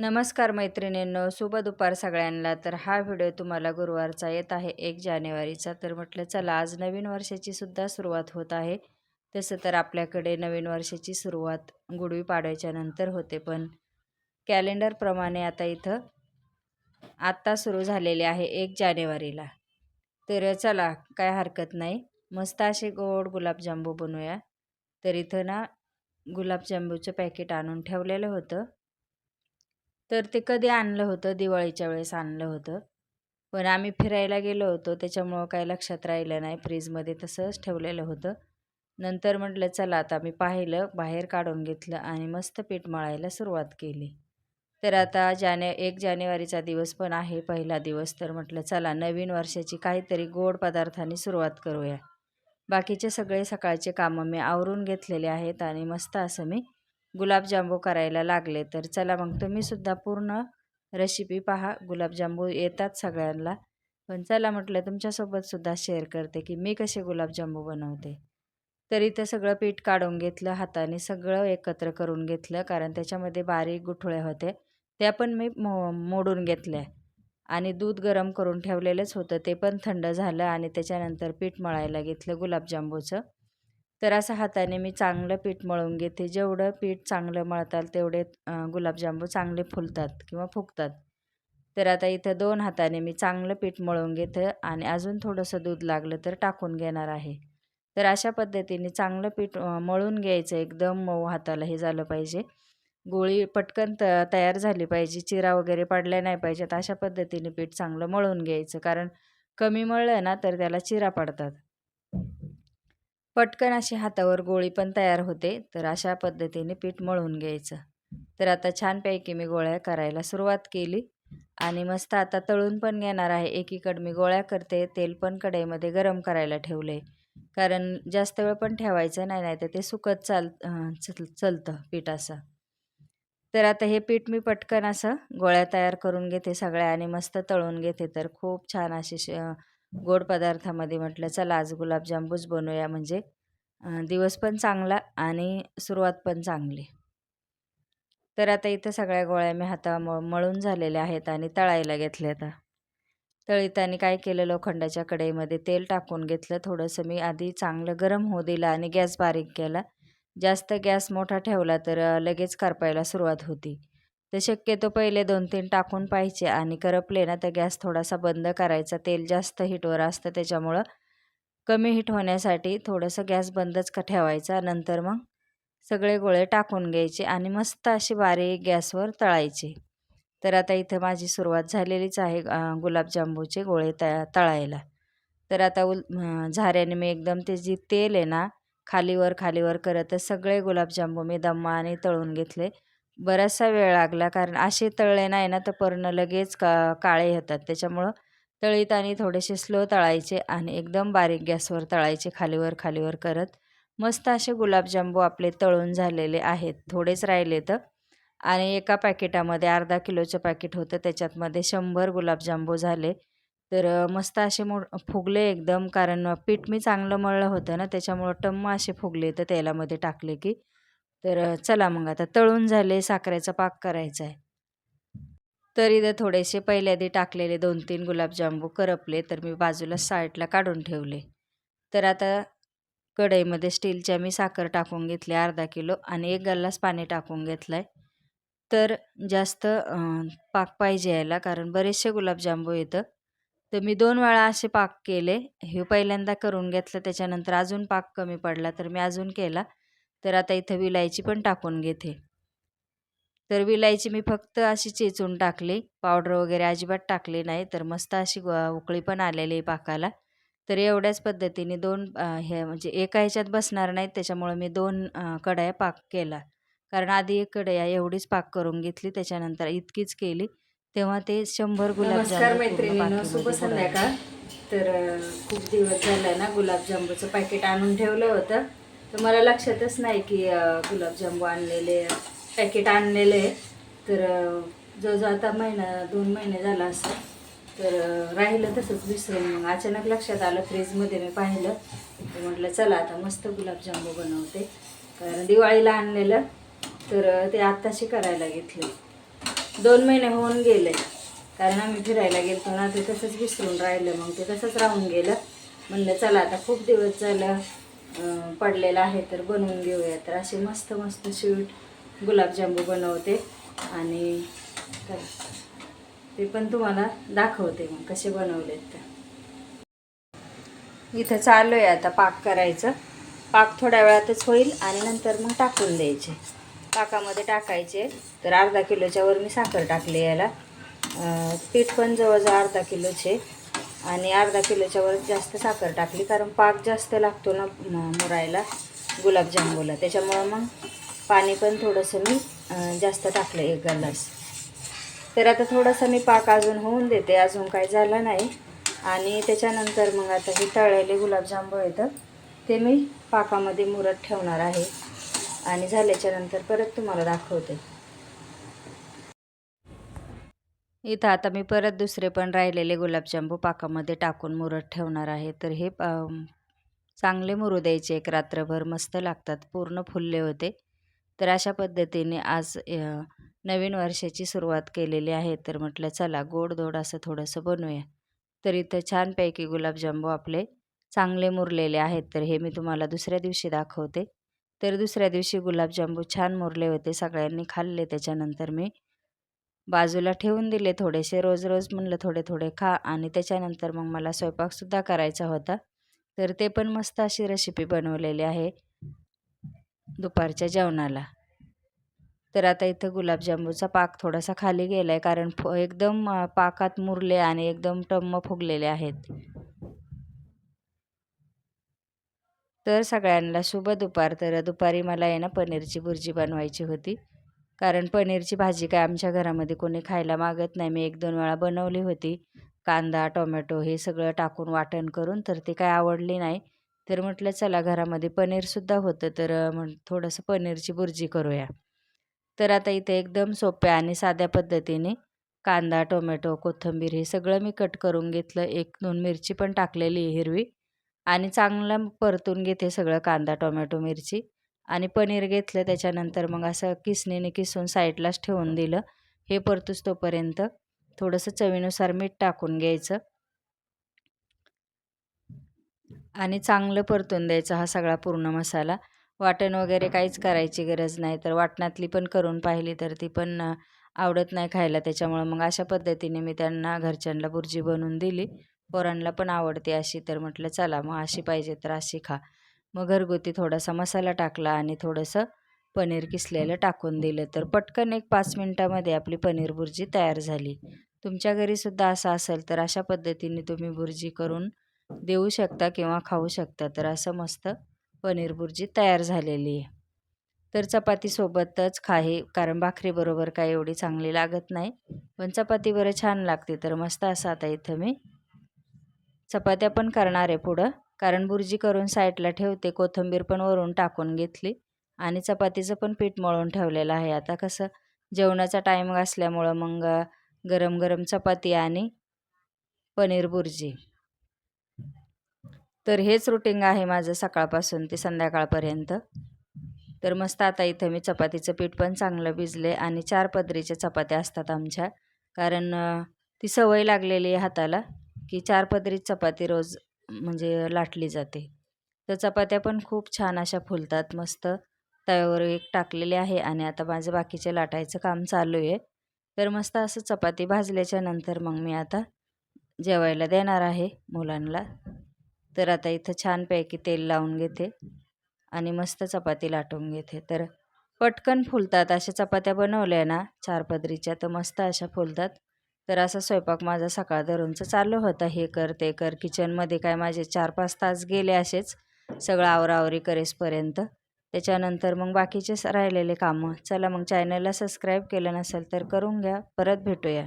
नमस्कार मैत्रिणींनो, शुभ दुपार सगळ्यांना. तर हा व्हिडिओ तुम्हाला गुरुवारचा येत आहे 1 जानेवारीचा. तर म्हटलं चला आज नवीन वर्षाची सुद्धा सुरुवात होत आहे. तसं तर आपल्याकडे नवीन वर्षाची सुरुवात गुढीपाडव्याच्या नंतर होते, पण कॅलेंडरप्रमाणे आता इथं आत्ता सुरू झालेले आहे 1 जानेवारीला. तर चला काय हरकत नाही, मस्त असे गोड गुलाबजांबू बनवूया. तर इथं ना गुलाबजांबूचं पॅकेट आणून ठेवलेलं होतं. तर ते कधी आणलं होतं, दिवाळीच्या वेळेस आणलं होतं. पण आम्ही फिरायला गेलो होतो त्याच्यामुळं काही लक्षात राहिलं नाही. फ्रीजमध्ये तसंच ठेवलेलं होतं. नंतर म्हटलं चला आता मी पाहिलं, बाहेर काढून घेतलं आणि मस्त पीठ मळायला सुरुवात केली. तर आता 1 जानेवारीचा दिवस पण आहे, पहिला दिवस. तर म्हटलं चला नवीन वर्षाची काहीतरी गोड पदार्थांनी सुरुवात करूया. बाकीचे सगळे सकाळचे कामं मी आवरून घेतलेले आहेत आणि मस्त असं मी गुलाबजांबू करायला लागले. तर चला मग तुम्हीसुद्धा पूर्ण रेसिपी पहा. गुलाबजांबू येतात सगळ्यांना, पण चला म्हटलं तुमच्यासोबतसुद्धा शेअर करते की मी कसे गुलाबजांबू बनवते. तर इथं सगळं पीठ काढून घेतलं, हाताने सगळं एकत्र करून घेतलं, कारण त्याच्यामध्ये बारीक गुठळ्या होत्या. त्या पण मी मोडून घेतल्या आणि दूध गरम करून ठेवलेलंच होतं, ते पण थंड झालं आणि त्याच्यानंतर पीठ मळायला घेतलं गुलाबजांबूचं. तर असं हाताने मी चांगलं पीठ मळून घेते. जेवढं पीठ चांगलं मळताल तेवढे गुलाबजांबू चांगले फुलतात किंवा फुगतात. तर आता इथं 2 हाताने मी चांगलं पीठ मळून घेते आणि अजून थोडंसं दूध लागलं तर टाकून घेणार आहे. तर अशा पद्धतीने चांगलं पीठ मळून घ्यायचं. एकदम मऊ हाताला हे झालं पाहिजे. गोळी पटकन तयार झाली पाहिजे. चिरा वगैरे पडल्या नाही पाहिजेत. अशा पद्धतीने पीठ चांगलं मळून घ्यायचं. कारण कमी मळलं ना तर त्याला चिरा पडतात. पटकन अशी हातावर गोळी पण तयार होते. तर अशा पद्धतीने पीठ मळून घ्यायचं. तर आता छानपैकी मी गोळ्या करायला सुरुवात केली आणि मस्त आता तळून पण घेणार आहे. एकीकडे मी गोळ्या करते, तेल पण कढईमध्ये गरम करायला ठेवले. कारण जास्त वेळ पण ठेवायचं नाही, नाहीतर ते सुकत चलतं पीठ असं. तर आता हे पीठ मी पटकन असं गोळ्या तयार करून घेते सगळ्या आणि मस्त तळून घेते. तर खूप छान असे गोड पदार्थामध्ये म्हटलं चला आज गुलाबजांबूच बनवूया, म्हणजे दिवस पण चांगला आणि सुरुवात पण चांगली. तर आता इथं सगळ्या गोळ्या मी मळून झालेल्या आहेत आणि तळायला घेतल्या. आता तळीताना काय केलं, लोखंडाच्या कढईमध्ये तेल टाकून घेतलं. थोडंसं मी आधी चांगलं गरम होऊ दिलं आणि गॅस बारीक केला. जास्त गॅस मोठा ठेवला तर लगेच करपायला सुरुवात होती. तर शक्यतो पहिले 2-3 टाकून पाहायचे आणि करपले ना तर गॅस थोडासा बंद करायचा. तेल जास्त हीटवर असतं त्याच्यामुळं कमी हीट होण्यासाठी थोडंसं गॅस बंदच ठेवायचा. नंतर मग सगळे गोळे टाकून घ्यायचे आणि मस्त अशी बारीक गॅसवर तळायचे. तर आता इथं माझी सुरुवात झालेलीच आहे गुलाबजांबूचे गोळे तळायला. तर आता झाऱ्याने मी एकदम ते जे तेल आहे ना, खालीवर खालीवर करतच सगळे गुलाबजांबू मी दमाने तळून घेतले. बराचसा वेळ लागला, कारण असे तळले नाही ना तर पूर्ण लगेच काळे होतात. त्याच्यामुळं तळीताना थोडेसे स्लो तळायचे आणि एकदम बारीक गॅसवर तळायचे, खालीवर खालीवर करत. मस्त असे गुलाबजांबू आपले तळून झालेले आहेत. थोडेच राहिले तर आणि एका पॅकेटामध्ये अर्धा किलोचं पॅकेट होतं, त्याच्यातमध्ये 100 गुलाबजांबू झाले. तर मस्त असे फुगले एकदम, कारण पीठ मी चांगलं मळलं होतं ना त्याच्यामुळं टम्म असे फुगले तर तेलामध्ये टाकले की. तर चला मग आता तळून झाले, साखरेचा पाक करायचा आहे. तर इथं थोडेसे पहिले आधी टाकलेले 2-3 गुलाबजांबू करपले, तर मी बाजूला साईडला काढून ठेवले. तर आता कढईमध्ये स्टीलच्या मी साखर टाकून घेतली अर्धा किलो आणि 1 गल्लास पाणी टाकून घेतलं आहे. तर जास्त पाक पाहिजे यायला, कारण बरेचसे गुलाबजांबू येतं. तर मी 2 वेळा असे पाक केले. हे पहिल्यांदा करून घेतलं, त्याच्यानंतर अजून पाक कमी पडला तर मी अजून केला. तर आता इथं विलायची पण टाकून घेते. तर विलायची मी फक्त अशी चेचून टाकली, पावडर वगैरे अजिबात टाकली नाही. तर मस्त अशी उकळी पण आलेली आहे पाकाला. तर एवढ्याच पद्धतीने 2 हे म्हणजे एका ह्याच्यात बसणार नाहीत, त्याच्यामुळं मी 2 कढया पाक केला. कारण आधी 1 कढई एवढीच पाक करून घेतली, त्याच्यानंतर इतकीच केली. तेव्हा ते 100 गुलाबजामुन मैत्रिणींनो, शुभ संध्याकाळ. तर खूप दिवस झाला ना गुलाबजामुनचं पॅकेट आणून ठेवलं होतं. तर मला लक्षातच नाही की गुलाबजामुन आणलेले पॅकेट आणलेले. तर जवळजवळ आता 2 महिने झाला असं. तर राहिलं तसंच विसरून. मग अचानक लक्षात आलं, फ्रीजमध्ये मी पाहिलं. तर म्हटलं चला आता मस्त गुलाबजामुन बनवते, कारण दिवाळीला आणलेलं तर ते आत्ताशी करायला घेतले. 2 महिने होऊन गेले, कारण आम्ही फिरायला गेलो ना, ते तसंच विसरून राहिलं. मग ते तसंच राहून गेलं. म्हणलं चला आता खूप दिवस झालं पडलेलं आहे तर बनवून घेऊया. तर असे मस्त मस्त स्वीट गुलाबजामू बनवते आणि ते पण तुम्हाला दाखवते मग कसे बनवलेत. तर इथं चालू आहे आता पाक करायचं. पाक थोड्या वेळातच होईल आणि नंतर मग टाकून द्यायचे. पाकामध्ये टाकायचे. तर अर्धा किलोच्या वर मी साखर टाकली याला. पीठ पण जवळजवळ अर्धा किलोचे आणि अर्धा किलोच्या वर जास्त साखर टाकली, कारण पाक जास्त लागतो ना मुरायला गुलाबजामुला. त्याच्यामुळं मग पाणी पण थोडंसं मी जास्त टाकलं, 1 ग्लास. तर आता थोडंसं मी पाक अजून होऊन देते, अजून काही झालं नाही. आणि त्याच्यानंतर मग आता हे तळलेले गुलाबजामुन येतं ते मी पाकामध्ये मुरत ठेवणार आहे आणि झाल्याच्या नंतर परत तुम्हाला दाखवते. इथं आता मी परत दुसरे पण राहिलेले गुलाबजामू पाकामध्ये टाकून मुरत ठेवणार आहे. तर हे चांगले मुरू द्यायचे एक रात्रभर, मस्त लागतात, पूर्ण फुलले होते. तर अशा पद्धतीने आज नवीन वर्षाची सुरुवात केलेली आहे. तर म्हटलं चला गोड असं थोडंसं बनवूया. तर इथं छानपैकी गुलाबजामू आपले चांगले मुरलेले आहेत. तर हे मी तुम्हाला दुसऱ्या दिवशी दाखवते. तर दुसऱ्या दिवशी गुलाबजामू छान मुरले होते, सगळ्यांनी खाल्ले. त्याच्यानंतर मी बाजूला ठेवून दिले थोडेसे. रोज रोज म्हणलं थोडे थोडे खा. आणि त्याच्यानंतर मग मला स्वयंपाकसुद्धा करायचा होता. तर ते पण मस्त अशी रेसिपी बनवलेली आहे दुपारच्या जेवणाला. तर आता इथं गुलाबजामुनचा पाक थोडासा खाली गेला आहे, कारण एकदम पाकात मुरले आणि एकदम टम्म फुगलेले आहेत. तर सगळ्यांना शुभ दुपार. तर दुपारी मला आहे ना पनीरची भुर्जी बनवायची होती, कारण पनीरची भाजी काय आमच्या घरामध्ये कोणी खायला मागत नाही. मी 1-2 वेळा बनवली होती, कांदा टोमॅटो हे सगळं टाकून वाटण करून, तर ती काय आवडली नाही. तर म्हटलं चला घरामध्ये पनीरसुद्धा होतं, तर थोडंसं पनीरची भुर्जी करूया. तर आता इथे एकदम सोप्या आणि साध्या पद्धतीने कांदा टोमॅटो कोथिंबीर हे सगळं मी कट करून घेतलं. 1-2 मिरची पण टाकलेली हिरवी आणि चांगलं परतून घेते सगळं कांदा टोमॅटो मिरची. आणि पनीर घेतलं. त्याच्यानंतर मग असं किसणीने किसून साईडलाच ठेवून दिलं. हे परतूस तोपर्यंत थोडंसं चवीनुसार मीठ टाकून घ्यायचं आणि चांगलं परतून द्यायचा हा सगळा पूर्ण मसाला. वाटण वगैरे काहीच करायची गरज नाही. तर वाटणातली पण करून पाहिली तर ती पण आवडत नाही खायला. त्याच्यामुळं मग अशा पद्धतीने मी त्यांना घरच्यांना भुर्जी बनवून दिली. पोरांना पण आवडते अशी. तर म्हटलं चला मग अशी पाहिजे तर अशी खा. मग घरगुती थोडासा मसाला टाकला आणि थोडंसं पनीर किसलेलं टाकून दिलं. तर पटकन 1-5 मिनटामध्ये आपली पनीर भुर्जी तयार झाली. तुमच्या घरीसुद्धा असं असेल तर अशा पद्धतीने तुम्ही भुर्जी करून देऊ शकता किंवा खाऊ शकता. तर असं मस्त पनीर भुर्जी तयार झालेली आहे. तर चपातीसोबतच हे, कारण भाकरीबरोबर काय एवढी चांगली लागत नाही, पण चपातीबरोबर छान लागते. तर मस्त असं आता इथं मी चपात्या पण करणार आहे पुढं, कारण भुर्जी करून साईडला ठेवते. कोथिंबीर पण वरून टाकून घेतली आणि चपातीचं पण पीठ मळून ठेवलेलं आहे. आता कसं जेवणाचा टाईम असल्यामुळं मग गरम गरम चपाती आणि पनीर भुर्जी. तर हेच रुटीन आहे माझं सकाळपासून ते संध्याकाळपर्यंत. तर मस्त आता इथं मी चपातीचं पीठ पण चांगलं भिजले आणि 4 पदरीच्या चपात्या असतात आमच्या, कारण ती सवय लागलेली आहे हाताला, की 4 पदरी चपाती रोज म्हणजे लाटली जाते. तर चपात्या पण खूप छान अशा फुलतात मस्त. तव्यावर एक टाकलेली आहे आणि आता माझं बाकीचे लाटायचं काम चालू आहे. तर मस्त असं चपाती भाजल्याच्या नंतर मग मी आता जेवायला देणार आहे मुलांना. तर आता इथं छानपैकी तेल लावून घेते आणि मस्त चपाती लाटून घेते. तर पटकन फुलतात अशा चपात्या बनवल्या ना 4 पदरीच्या, तर मस्त अशा फुलतात. तर असा स्वयंपाक माझा सकाळ दररोजचा चालू होता, हे कर ते कर. किचनमध्ये काय माझे 4-5 तास गेले असेच सगळं आवराआवरी करेसपर्यंत. त्याच्यानंतर मग बाकीचे राहिलेले कामं. चला मग चॅनलला सबस्क्राईब केलं नसेल तर करून घ्या. परत भेटूया.